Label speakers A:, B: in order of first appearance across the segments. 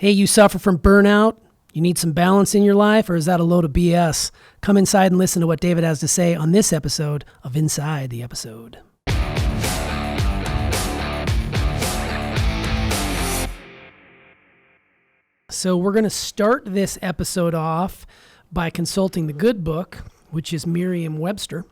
A: Hey, you suffer from burnout? You need some balance in your life, or is that a load of BS? Come inside and listen to what David has to say on this episode of Inside the Episode. So we're going to start this episode off by consulting the good book, which is Merriam-Webster.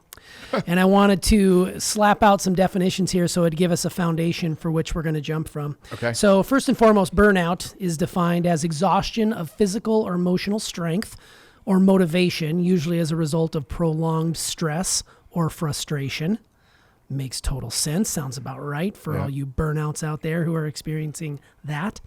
A: And I wanted to slap out some definitions here so it'd give us a foundation for which we're going to jump from.
B: Okay.
A: So first and foremost, burnout is defined as exhaustion of physical or emotional strength or motivation, usually as a result of prolonged stress or frustration. Makes total sense. Sounds about right for all you burnouts out there who are experiencing that.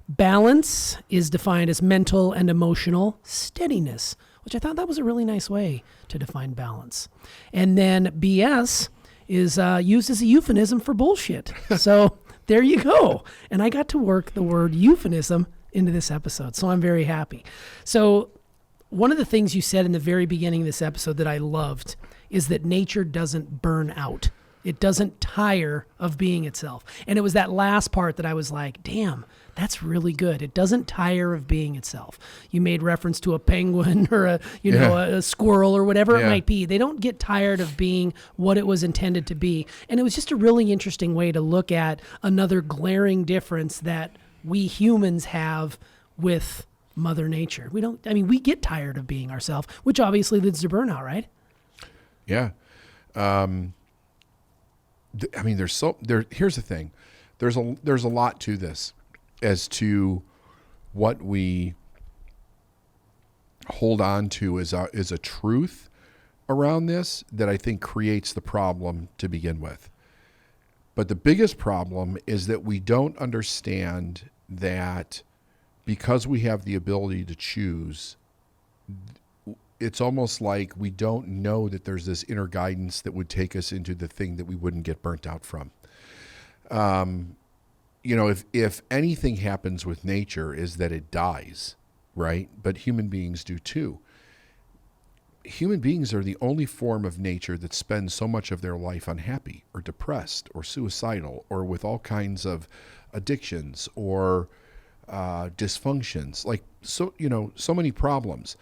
A: Balance is defined as mental and emotional steadiness, which I thought that was a really nice way to define balance. And then BS is used as a euphemism for bullshit. So there you go. And I got to work the word euphemism into this episode, so I'm very happy. So one of the things you said in the very beginning of this episode that I loved is that nature doesn't burn out. It doesn't tire of being itself. And it was that last part that I was like, damn, that's really good. It doesn't tire of being itself. You made reference to a penguin or a squirrel or whatever it might be. They don't get tired of being what it was intended to be. And it was just a really interesting way to look at another glaring difference that we humans have with Mother Nature. We get tired of being ourselves, which obviously leads to burnout, right?
B: Yeah. Here's the thing. There's a lot to this as to what we hold on to as a truth around this that I think creates the problem to begin with. But the biggest problem is that we don't understand that because we have the ability to choose, it's almost like we don't know that there's this inner guidance that would take us into the thing that we wouldn't get burnt out from. If anything happens with nature is that it dies, right? But human beings do too. Human beings are the only form of nature that spends so much of their life unhappy or depressed or suicidal or with all kinds of addictions or dysfunctions, so many problems.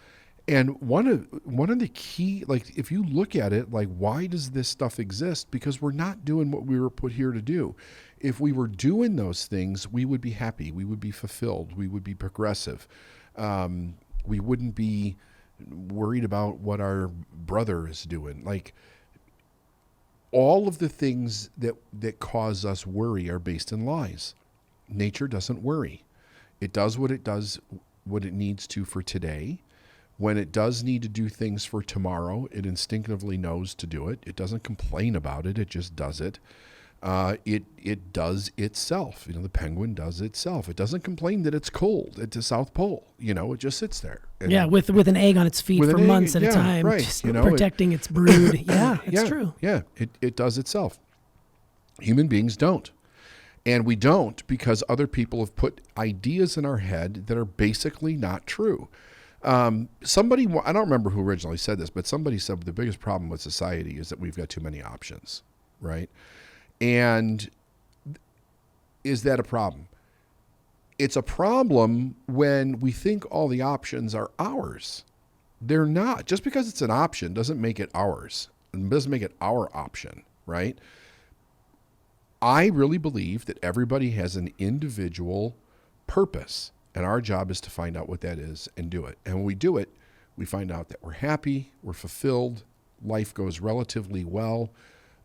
B: And one of the key, if you look at it, why does this stuff exist? Because we're not doing what we were put here to do. If we were doing those things, we would be happy. We would be fulfilled. We would be progressive. We wouldn't be worried about what our brother is doing. All of the things that cause us worry are based in lies. Nature doesn't worry. It does what it needs to for today. When it does need to do things for tomorrow, it instinctively knows to do it. It doesn't complain about it. It just does it. It does itself. The penguin does itself. It doesn't complain that it's cold at the South Pole. It just sits there.
A: With an egg on its feet for months at a time,
B: right.
A: just protecting its brood. It's true.
B: Yeah, it does itself. Human beings don't. And we don't because other people have put ideas in our head that are basically not true. Somebody, I don't remember who originally said this, but somebody said the biggest problem with society is that we've got too many options, right? And is that a problem? It's a problem when we think all the options are ours. They're not. Just because it's an option doesn't make it ours. It doesn't make it our option, right? I really believe that everybody has an individual purpose. And our job is to find out what that is and do it. And when we do it, we find out that we're happy, we're fulfilled, life goes relatively well.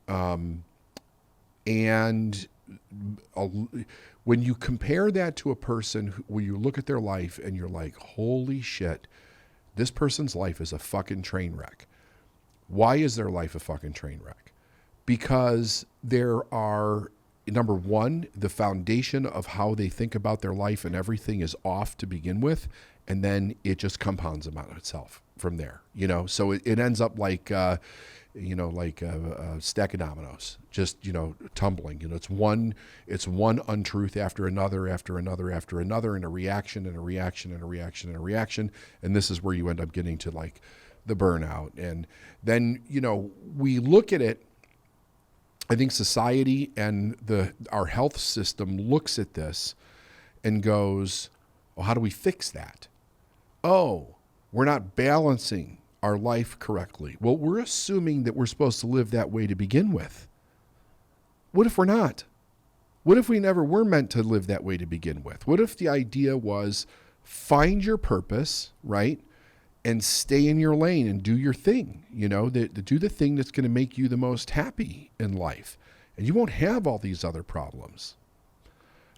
B: And when you compare that to a person where you look at their life and you're like, holy shit, this person's life is a fucking train wreck. Why is their life a fucking train wreck? Because there are, number one, the foundation of how they think about their life and everything is off to begin with, and then it just compounds on itself from there. So it ends up like a stack of dominoes, just tumbling. It's one untruth after another, and a reaction and a reaction and a reaction and a reaction, and this is where you end up getting to the burnout. And then we look at it. I think society and our health system looks at this and goes, Well, how do we fix that? Oh, we're not balancing our life correctly. Well, we're assuming that we're supposed to live that way to begin with. What if we're not? What if we never were meant to live that way to begin with? What if the idea was find your purpose, right? And stay in your lane and do your thing, do the thing that's going to make you the most happy in life. And you won't have all these other problems,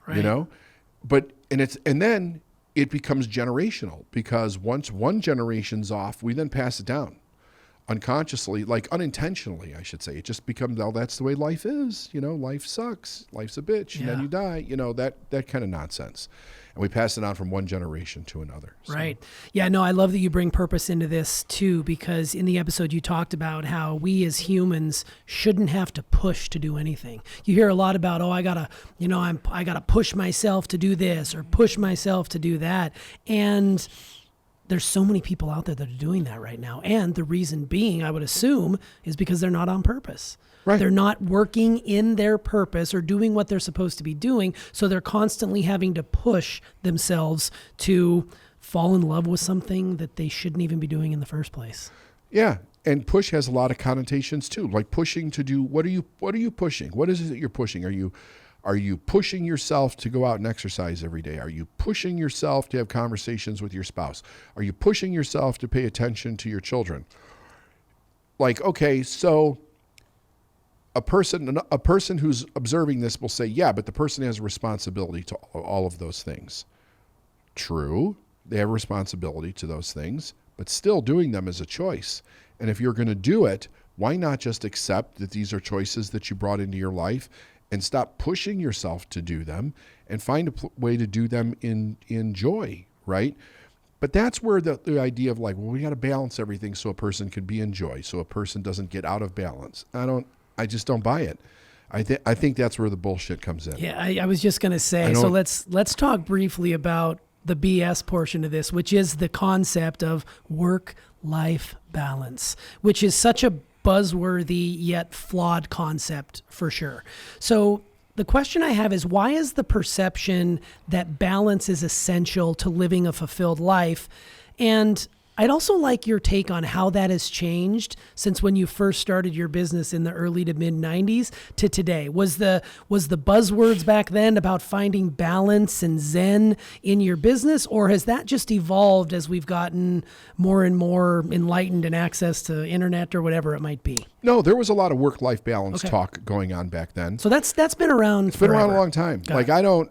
A: right.
B: And then it becomes generational, because once one generation's off, we then pass it down unconsciously, like unintentionally, I should say. It just becomes, oh, that's the way life is. Life sucks. Life's a bitch. And then you die, that kind of nonsense. And we pass it on from one generation to another. So.
A: Right. Yeah, no, I love that you bring purpose into this too, because in the episode you talked about how we as humans shouldn't have to push to do anything. You hear a lot about, I gotta push myself to do this or push myself to do that. And there's so many people out there that are doing that right now. And the reason being, I would assume, is because they're not on purpose.
B: Right.
A: They're not working in their purpose or doing what they're supposed to be doing. So they're constantly having to push themselves to fall in love with something that they shouldn't even be doing in the first place.
B: Yeah. And push has a lot of connotations too. Like pushing to do, what are you pushing? What is it that you're pushing? Are you pushing yourself to go out and exercise every day? Are you pushing yourself to have conversations with your spouse? Are you pushing yourself to pay attention to your children? Like, okay, so a person who's observing this will say, yeah, but the person has a responsibility to all of those things. True, they have a responsibility to those things, but still doing them is a choice. And if you're going to do it, why not just accept that these are choices that you brought into your life and stop pushing yourself to do them and find a way to do them in joy, right? But that's where the idea of like, well, we got to balance everything so a person can be in joy, so a person doesn't get out of balance. I just don't buy it. I think that's where the bullshit comes in.
A: Yeah, I was just going to say, so let's talk briefly about the BS portion of this, which is the concept of work-life balance, which is such a buzzworthy yet flawed concept for sure. So the question I have is, why is the perception that balance is essential to living a fulfilled life? And I'd also like your take on how that has changed since when you first started your business in the early to mid 90s to today. Was the buzzwords back then about finding balance and zen in your business, or has that just evolved as we've gotten more and more enlightened and access to internet or whatever it might be?
B: No, there was a lot of work-life balance talk going on back then.
A: So that's been around.
B: It's been around a long time. Like I don't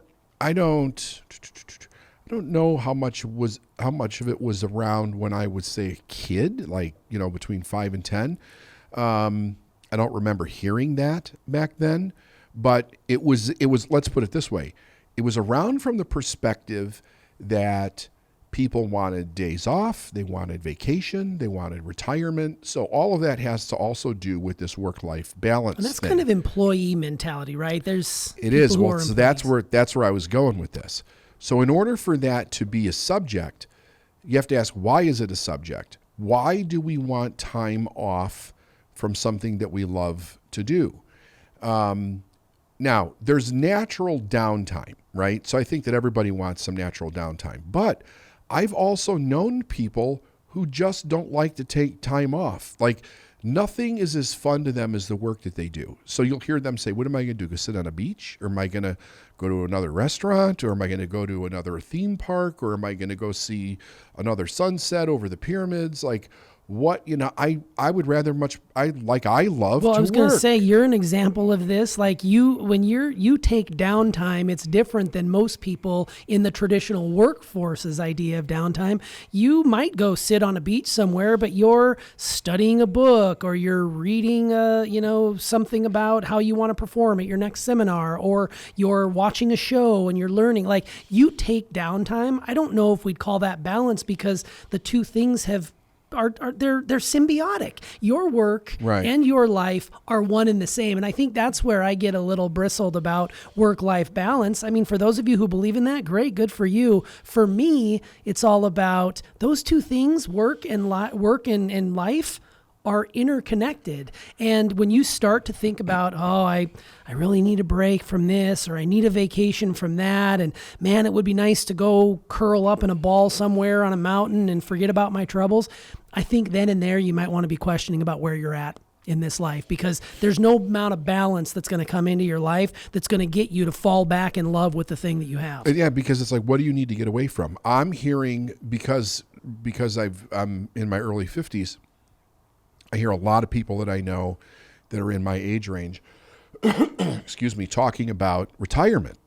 B: know how much of it was around when I would say a kid, like, between 5 and 10. I don't remember hearing that back then, but it was, let's put it this way. It was around from the perspective that people wanted days off, they wanted vacation, they wanted retirement. So all of that has to also do with this work-life balance.
A: And that's
B: thing.
A: Kind of employee mentality, right?
B: It is. Well, so that's where I was going with this. So in order for that to be a subject, you have to ask, why is it a subject? Why do we want time off from something that we love to do? Now, there's natural downtime, right? So I think that everybody wants some natural downtime. But I've also known people who just don't like to take time off. Like, nothing is as fun to them as the work that they do. So you'll hear them say, what am I going to do? Go sit on a beach? Or am I going to go to another restaurant? Or am I going to go to another theme park? Or am I going to go see another sunset over the pyramids? Like, what, I would rather I love to work.
A: Well, I was going to say, you're an example of this. Like when you take downtime, it's different than most people in the traditional workforce's idea of downtime. You might go sit on a beach somewhere, but you're studying a book or you're reading, something about how you want to perform at your next seminar, or you're watching a show and you're learning. Like, you take downtime. I don't know if we'd call that balance, because the two things they're symbiotic. Your work and your life are one and the same. And I think that's where I get a little bristled about work-life balance. I mean, for those of you who believe in that, great, good for you. For me, it's all about those two things, work and life are interconnected. And when you start to think about, oh, I really need a break from this, or I need a vacation from that, and man, it would be nice to go curl up in a ball somewhere on a mountain and forget about my troubles, I think then and there you might want to be questioning about where you're at in this life, because there's no amount of balance that's going to come into your life that's going to get you to fall back in love with the thing that you have.
B: Yeah, because it's like, what do you need to get away from? I'm hearing, because I'm in my early 50s, I hear a lot of people that I know that are in my age range, excuse me, talking about retirement.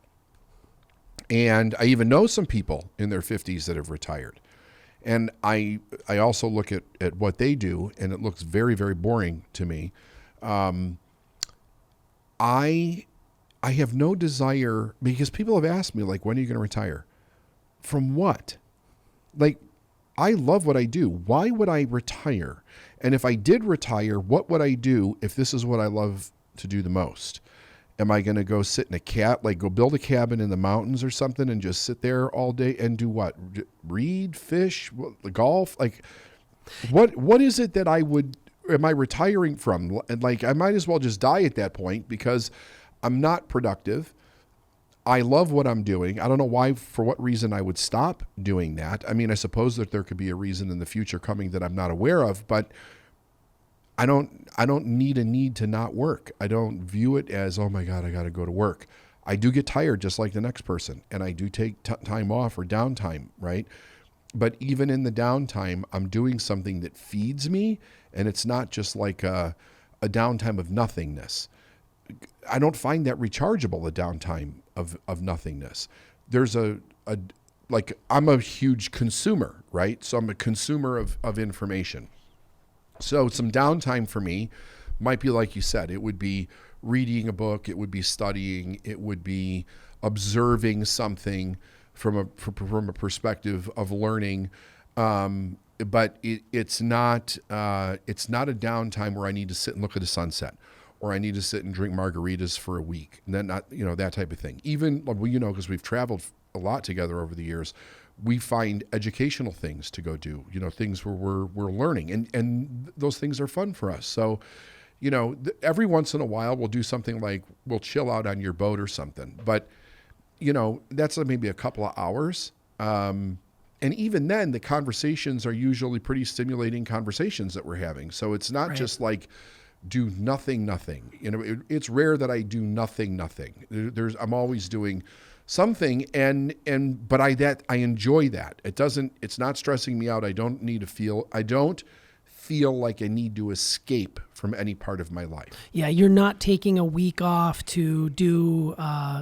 B: And I even know some people in their 50s that have retired. And I also look at what they do, and it looks very, very boring to me. I have no desire, because people have asked me, like, when are you going to retire? From what? Like, I love what I do. Why would I retire? And if I did retire, what would I do if this is what I love to do the most? Am I going to go sit in go build a cabin in the mountains or something and just sit there all day and do what? Read, fish, golf? Like, what is it that am I retiring from? And like, I might as well just die at that point, because I'm not productive. I love what I'm doing. I don't know for what reason I would stop doing that. I mean, I suppose that there could be a reason in the future coming that I'm not aware of, but I don't need to not work. I don't view it as, oh my God, I got to go to work. I do get tired just like the next person, and I do take time off or downtime, right? But even in the downtime, I'm doing something that feeds me, and it's not just like a downtime of nothingness. I don't find that rechargeable, a downtime of nothingness. There's I'm a huge consumer, right? So I'm a consumer of information. So some downtime for me might be, like you said, it would be reading a book, it would be studying, it would be observing something from a perspective of learning. But it's not a downtime where I need to sit and look at a sunset, or I need to sit and drink margaritas for a week, and then that type of thing. Even, because we've traveled a lot together over the years, we find educational things to go do, things where we're learning, and those things are fun for us. So, every once in a while we'll do something like we'll chill out on your boat or something, but that's maybe a couple of hours. And even then the conversations are usually pretty stimulating conversations that we're having. So it's not right. Just like do nothing. It's rare that I do nothing. I'm always doing something, but I enjoy that. It's not stressing me out. I don't feel like I need to escape from any part of my life.
A: Yeah, you're not taking a week off to do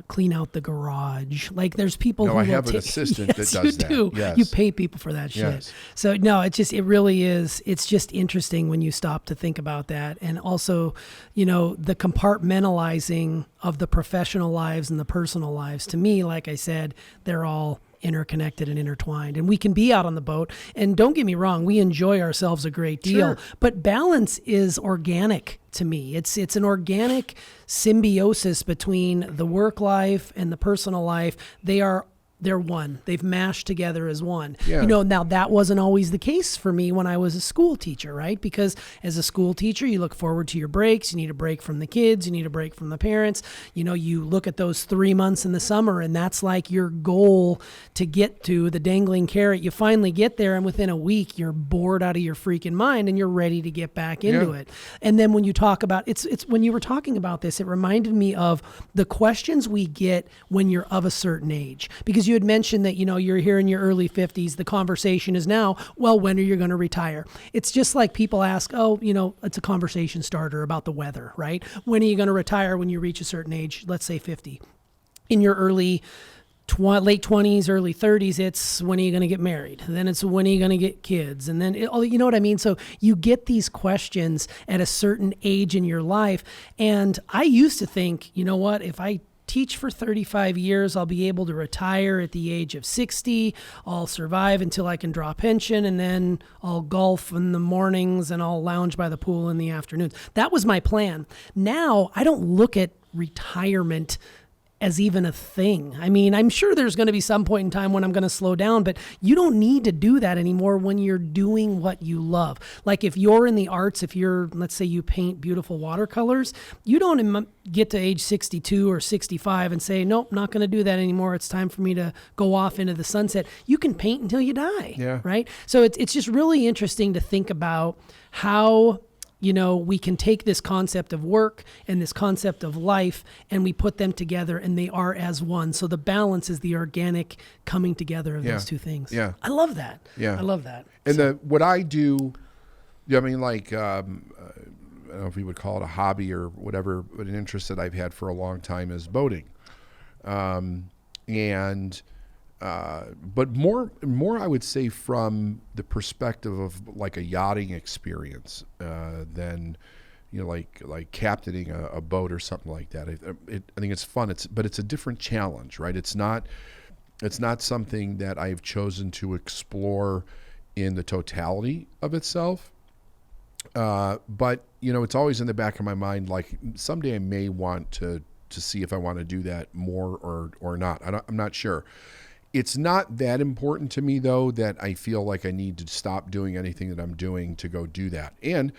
A: clean out the garage. Like, there's people who
B: I have an assistant that does that.
A: Do.
B: Yes.
A: You pay people for that shit.
B: Yes.
A: So no, it really is. It's just interesting when you stop to think about that. And also, the compartmentalizing of the professional lives and the personal lives. To me, like I said, they're all interconnected and intertwined, and we can be out on the boat, and don't get me wrong, we enjoy ourselves a great deal. Sure. But balance is organic to me. It's an organic symbiosis between the work life and the personal life. They're one. They've mashed together as one.
B: Yeah.
A: Now that wasn't always the case for me when I was a school teacher, right? Because as a school teacher, you look forward to your breaks. You need a break from the kids. You need a break from the parents. You look at those 3 months in the summer, and that's like your goal to get to the dangling carrot. You finally get there, and within a week, you're bored out of your freaking mind, and you're ready to get back into it. And then when you talk about it's when you were talking about this, it reminded me of the questions we get when you're of a certain age, because you had mentioned that, you're here in your early 50s. The conversation is now, well, when are you going to retire? It's just like people ask, it's a conversation starter about the weather, right? When are you going to retire when you reach a certain age, let's say 50? In your late 20s, early 30s, it's when are you going to get married? And then it's when are you going to get kids? And then, you know what I mean? So you get these questions at a certain age in your life. And I used to think, if I teach for 35 years, I'll be able to retire at the age of 60. I'll survive until I can draw pension, and then I'll golf in the mornings and I'll lounge by the pool in the afternoons. That was my plan. Now, I don't look at retirement as even a thing. I mean, I'm sure there's going to be some point in time when I'm going to slow down, but you don't need to do that anymore when you're doing what you love. Like if you're in the arts, let's say you paint beautiful watercolors, you don't get to age 62 or 65 and say, nope, not going to do that anymore. It's time for me to go off into the sunset. You can paint until you die, right? So it's just really interesting to think about how we can take this concept of work and this concept of life and we put them together and they are as one. So the balance is the organic coming together of those two things.
B: Yeah.
A: I love that.
B: Yeah.
A: I love that.
B: And what I do, I mean, like, I don't know if we would call it a hobby or whatever, but an interest that I've had for a long time is boating. But more I would say from the perspective of like a yachting experience than like captaining a boat or something like that. I think it's fun. But it's a different challenge, right? It's not something that I've chosen to explore in the totality of itself. But it's always in the back of my mind. Like someday I may want to see if I want to do that more or not. I'm not sure. It's not that important to me, though, that I feel like I need to stop doing anything that I'm doing to go do that. And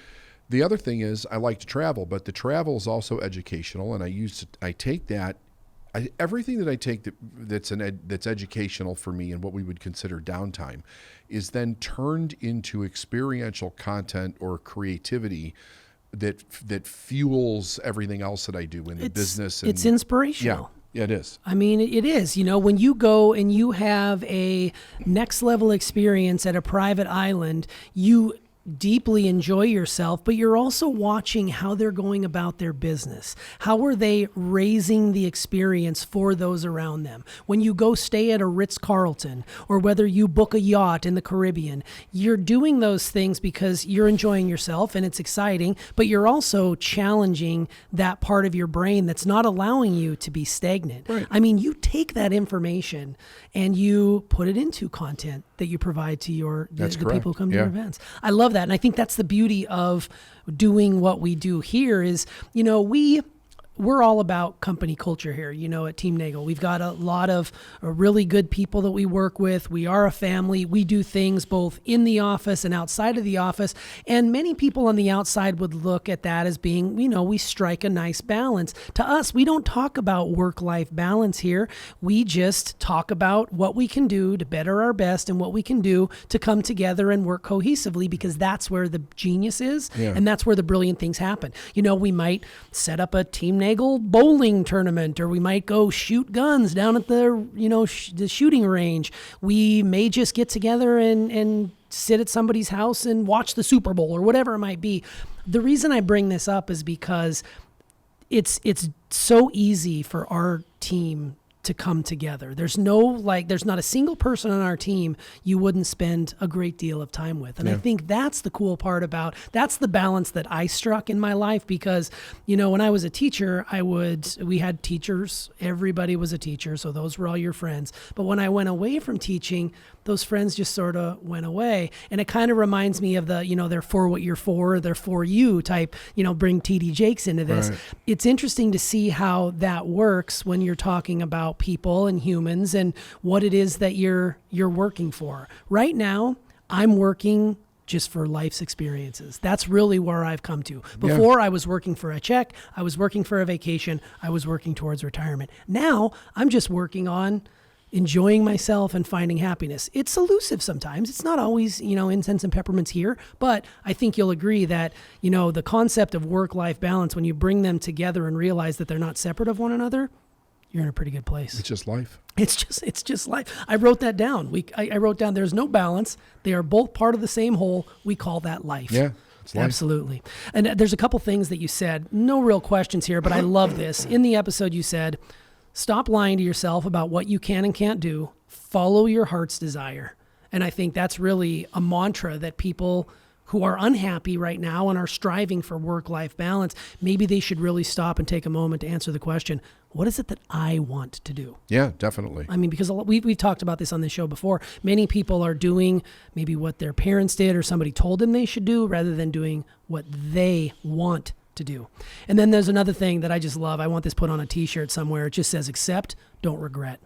B: the other thing is I like to travel, but the travel is also educational, and I take that. Everything that I take that's educational for me and what we would consider downtime is then turned into experiential content or creativity that fuels everything else that I do in the business.
A: It's inspirational.
B: Yeah, it is.
A: I mean, it is. When you go and you have a next level experience at a private island, you deeply enjoy yourself, but you're also watching how they're going about their business. How are they raising the experience for those around them? When you go stay at a Ritz-Carlton or whether you book a yacht in the Caribbean, you're doing those things because you're enjoying yourself and it's exciting, but you're also challenging that part of your brain that's not allowing you to be stagnant.
B: Right.
A: I mean, you take that information and you put it into content that you provide to the people who come to your events. I love that. And I think that's the beauty of doing what we do here is, we're all about company culture here, at Team Nagel. We've got a lot of really good people that we work with. We are a family. We do things both in the office and outside of the office. And many people on the outside would look at that as being, we strike a nice balance. To us, we don't talk about work-life balance here. We just talk about what we can do to better our best and what we can do to come together and work cohesively, because that's where the genius is. Yeah. And that's where the brilliant things happen. We might set up a Team Nagel bowling tournament, or we might go shoot guns down at the the shooting range. We may just get together and sit at somebody's house and watch the Super Bowl or whatever it might be. The reason I bring this up is because it's so easy for our team to come together. There's not a single person on our team you wouldn't spend a great deal of time with. And I think that's the cool part that's the balance that I struck in my life, because, when I was a teacher, we had teachers, everybody was a teacher. So those were all your friends. But when I went away from teaching, those friends just sort of went away. And it kind of reminds me of the, they're for what you're for, they're for you type, bring TD Jakes into this. Right. It's interesting to see how that works when you're talking about people and humans and what it is that you're working for. Right now, I'm working just for life's experiences. That's really where I've come to. Before, I was working for a check, I was working for a vacation, I was working towards retirement. Now, I'm just working on enjoying myself and finding happiness. It's elusive sometimes. It's not always, incense and peppermints here, but I think you'll agree that, the concept of work-life balance, when you bring them together and realize that they're not separate of one another, you're in a pretty good place.
B: It's just life.
A: It's just life. I wrote that down. I wrote down there's no balance. They are both part of the same whole. We call that life.
B: Yeah. It's life.
A: Absolutely. And there's a couple things that you said. No real questions here, but I love this. In the episode you said, stop lying to yourself about what you can and can't do. Follow your heart's desire. And I think that's really a mantra that people who are unhappy right now and are striving for work-life balance, maybe they should really stop and take a moment to answer the question, what is it that I want to do? Yeah,
B: definitely.
A: I mean, because we've talked about this on this show before. Many people are doing maybe what their parents did or somebody told them they should do rather than doing what they want to do. And then there's another thing that I just love. I want this put on a t-shirt somewhere. It just says, accept, don't regret.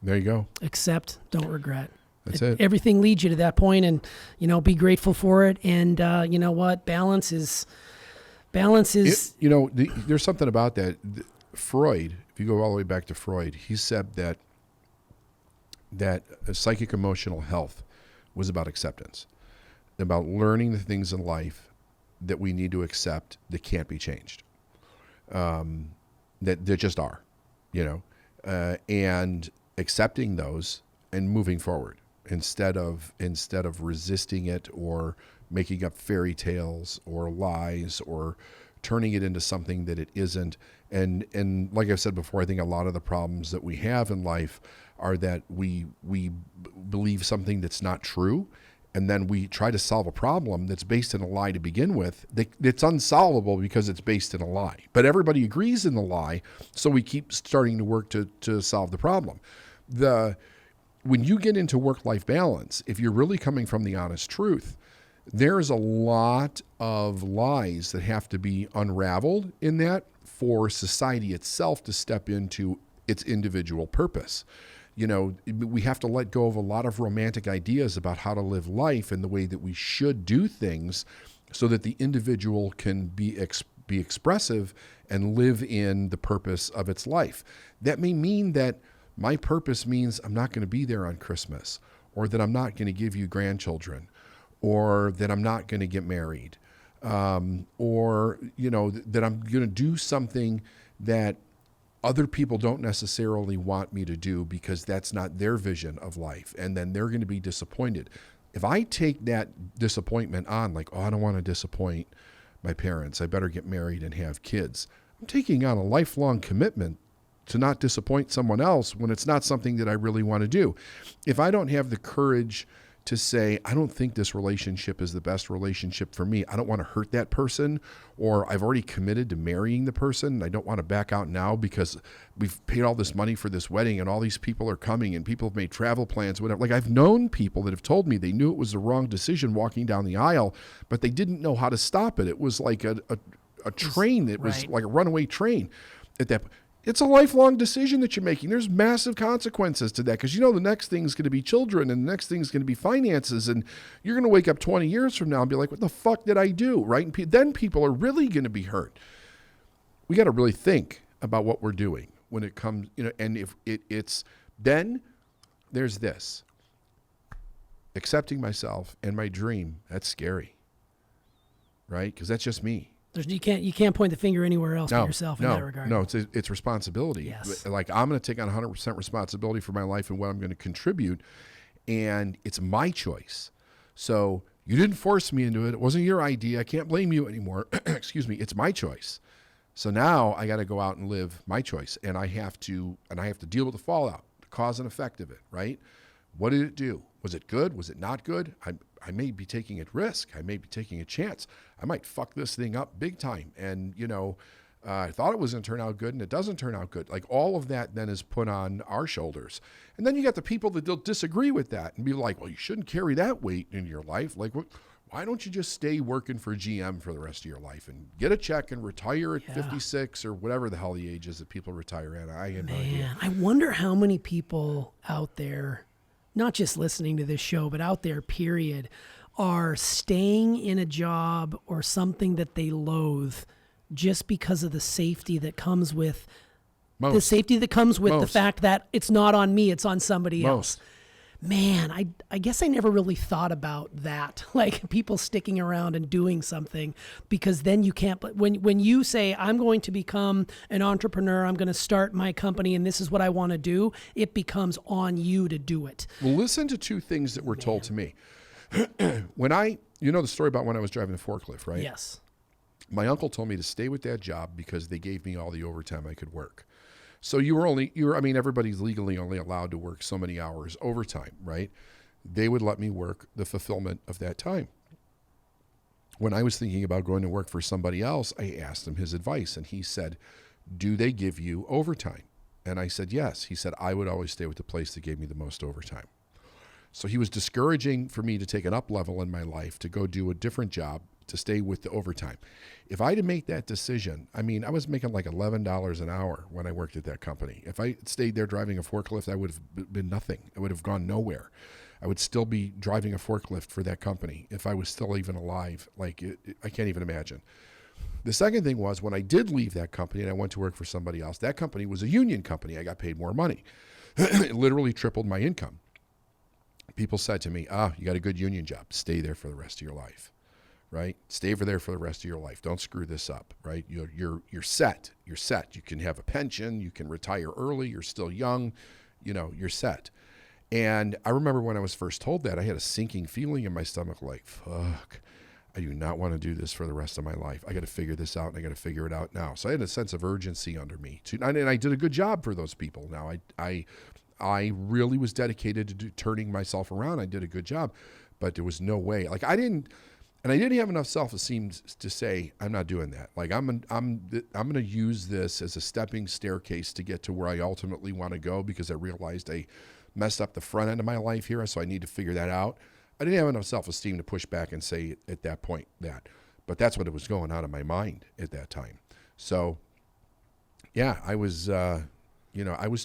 B: There you go.
A: Accept, don't regret.
B: That's it.
A: Everything leads you to that point, and, be grateful for it. And you know what? Balance is.
B: There's something about that. Freud, if you go all the way back to Freud, he said that psychic emotional health was about acceptance, about learning the things in life that we need to accept that can't be changed, that they just are, and accepting those and moving forward instead of resisting it or making up fairy tales or lies or turning it into something that it isn't. And like I've said before, I think a lot of the problems that we have in life are that we believe something that's not true, and then we try to solve a problem that's based in a lie to begin with. It's unsolvable because it's based in a lie. But everybody agrees in the lie, so we keep starting to work to solve the problem. When you get into work-life balance, if you're really coming from the honest truth, there's a lot of lies that have to be unraveled in that for society itself to step into its individual purpose. We have to let go of a lot of romantic ideas about how to live life and the way that we should do things so that the individual can be expressive and live in the purpose of its life. That may mean that my purpose means I'm not going to be there on Christmas, or that I'm not going to give you grandchildren, or that I'm not going to get married, or that I'm going to do something that other people don't necessarily want me to do because that's not their vision of life, and then they're going to be disappointed. If I take that disappointment on, like, I don't want to disappoint my parents, I better get married and have kids, I'm taking on a lifelong commitment to not disappoint someone else when it's not something that I really want to do. If I don't have the courage to say, I don't think this relationship is the best relationship for me, I don't want to hurt that person, or I've already committed to marrying the person, and I don't want to back out now because we've paid all this money for this wedding and all these people are coming and people have made travel plans, whatever. Like, I've known people that have told me they knew it was the wrong decision walking down the aisle, but they didn't know how to stop it. It was like a train that was like a runaway train at that point. It's a lifelong decision that you're making. There's massive consequences to that because the next thing's going to be children, and the next thing's going to be finances, and you're going to wake up 20 years from now and be like, what the fuck did I do, right? And then people are really going to be hurt. We got to really think about what we're doing when it comes, and if it's then there's this. Accepting myself and my dream, that's scary, right? Because that's just me.
A: You can't point the finger anywhere else but yourself in that regard.
B: No, it's responsibility.
A: Yes.
B: Like, I'm going to take on 100% responsibility for my life and what I'm going to contribute, and it's my choice. So you didn't force me into it. It wasn't your idea. I can't blame you anymore. Excuse me. It's my choice. So now I got to go out and live my choice, and I have to deal with the fallout, the cause and effect of it, right? What did it do? Was it good? Was it not good? I may be taking a risk. I may be taking a chance. I might fuck this thing up big time. And, I thought it was going to turn out good and it doesn't turn out good. Like, all of that then is put on our shoulders. And then you got the people that disagree with that and be like, well, you shouldn't carry that weight in your life. Like, why don't you just stay working for GM for the rest of your life and get a check and retire at 56 or whatever the hell the age is that people retire at? I have no idea.
A: I wonder how many people out there, not just listening to this show, but out there, period, are staying in a job or something that they loathe just because of the safety that comes with the fact that it's not on me, it's on somebody else. Man, I guess I never really thought about that. Like, people sticking around and doing something because then you can't, when you say, I'm going to become an entrepreneur, I'm going to start my company and this is what I want to do, it becomes on you to do it.
B: Well, listen to two things that were told to me. When you know the story about when I was driving the forklift, right?
A: Yes.
B: My uncle told me to stay with that job because they gave me all the overtime I could work. So everybody's legally only allowed to work so many hours overtime, right? They would let me work the fulfillment of that time. When I was thinking about going to work for somebody else, I asked him his advice, and he said, do they give you overtime? And I said, yes. He said, I would always stay with the place that gave me the most overtime. So he was discouraging for me to take an up level in my life, to go do a different job, to stay with the overtime. If I had to make that decision, I mean, I was making like $11 an hour when I worked at that company. If I stayed there driving a forklift, I would have been nothing. I would have gone nowhere. I would still be driving a forklift for that company if I was still even alive. Like, I can't even imagine. The second thing was when I did leave that company and I went to work for somebody else, that company was a union company. I got paid more money. It literally tripled my income. People said to me, you got a good union job. Stay there for the rest of your life, right? Stay over there for the rest of your life. Don't screw this up, right? You're set. You're set. You can have a pension. You can retire early. You're still young. You're set. And I remember when I was first told that, I had a sinking feeling in my stomach like, fuck, I do not want to do this for the rest of my life. I got to figure this out, and I got to figure it out now. So I had a sense of urgency under me. And I did a good job for those people. Now, I really was dedicated to turning myself around. I did a good job, but there was no way. Like, I didn't have enough self-esteem to say, I'm not doing that. Like, I'm going to use this as a stepping staircase to get to where I ultimately want to go, because I realized I messed up the front end of my life here, so I need to figure that out. I didn't have enough self-esteem to push back and say at that point that, but that's what was going on in my mind at that time. So, yeah, I was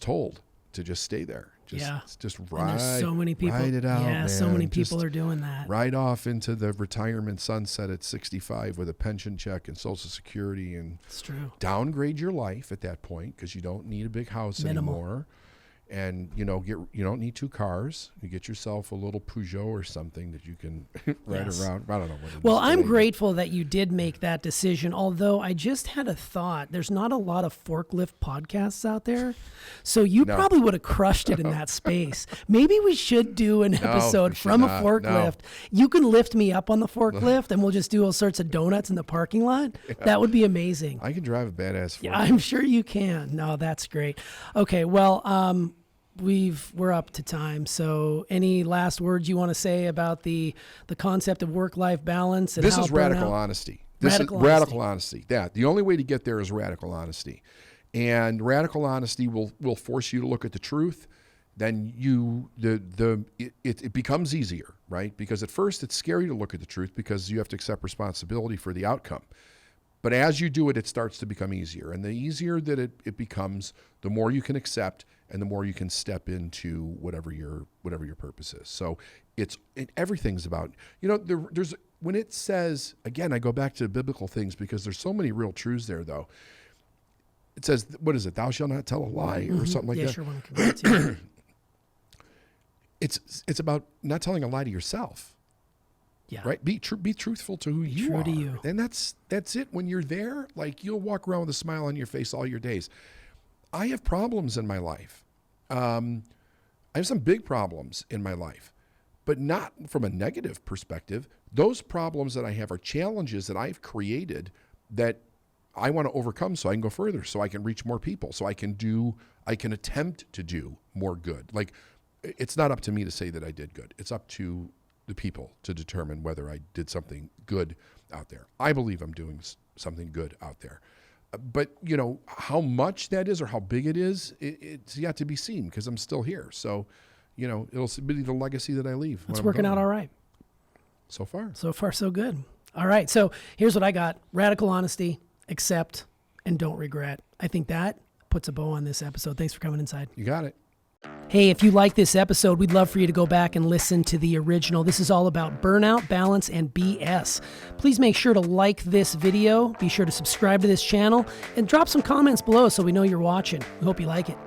B: told to just stay there. Just ride.
A: And there's so many people.
B: Ride it out, man.
A: So many people are doing that.
B: Right off into the retirement sunset at 65 with a pension check and Social Security, and
A: it's true.
B: Downgrade your life at that point because you don't need a big house anymore. And, you don't need 2 cars. You get yourself a little Peugeot or something that you can ride around. I don't know what it is.
A: Well, I'm grateful that you did make that decision, although I just had a thought. There's not a lot of forklift podcasts out there, so you probably would have crushed it in that space. Maybe we should do an episode from a forklift. No. You can lift me up on the forklift, and we'll just do all sorts of donuts in the parking lot. Yeah. That would be amazing.
B: I can drive a badass forklift. Yeah,
A: I'm sure you can. No, that's great. Okay, well, we're up to time. So any last words you want to say about the concept of work-life balance? And
B: this is radical honesty. Radical honesty. The only way to get there is radical honesty. And radical honesty will force you to look at the truth. Then it becomes easier, right? Because at first it's scary to look at the truth because you have to accept responsibility for the outcome. But as you do it, it starts to become easier. And the easier that it becomes, the more you can accept and the more you can step into whatever your purpose is. So everything's about, there's when it says, again, I go back to biblical things because there's so many real truths there, though. It says, what is it? Thou shalt not tell a lie or something like that.
A: Sure, want to convince you.
B: It's about not telling a lie to yourself.
A: Yeah.
B: Right. Be truthful to who you are. True to you. And that's it. When you're there, like, you'll walk around with a smile on your face all your days. I have problems in my life. I have some big problems in my life, but not from a negative perspective. Those problems that I have are challenges that I've created that I want to overcome so I can go further, so I can reach more people, so I can attempt to do more good. Like, it's not up to me to say that I did good. It's up to the people to determine whether I did something good out there. I believe I'm doing something good out there. But, how much that is or how big it is, it's yet to be seen because I'm still here. So, it'll be the legacy that I leave.
A: It's working out all right.
B: So far.
A: So far, so good. All right. So here's what I got. Radical honesty, accept, and don't regret. I think that puts a bow on this episode. Thanks for coming inside.
B: You got it.
A: Hey, if you like this episode, we'd love for you to go back and listen to the original. This is all about burnout, balance, and BS. Please make sure to like this video. Be sure to subscribe to this channel and drop some comments below so we know you're watching. We hope you like it.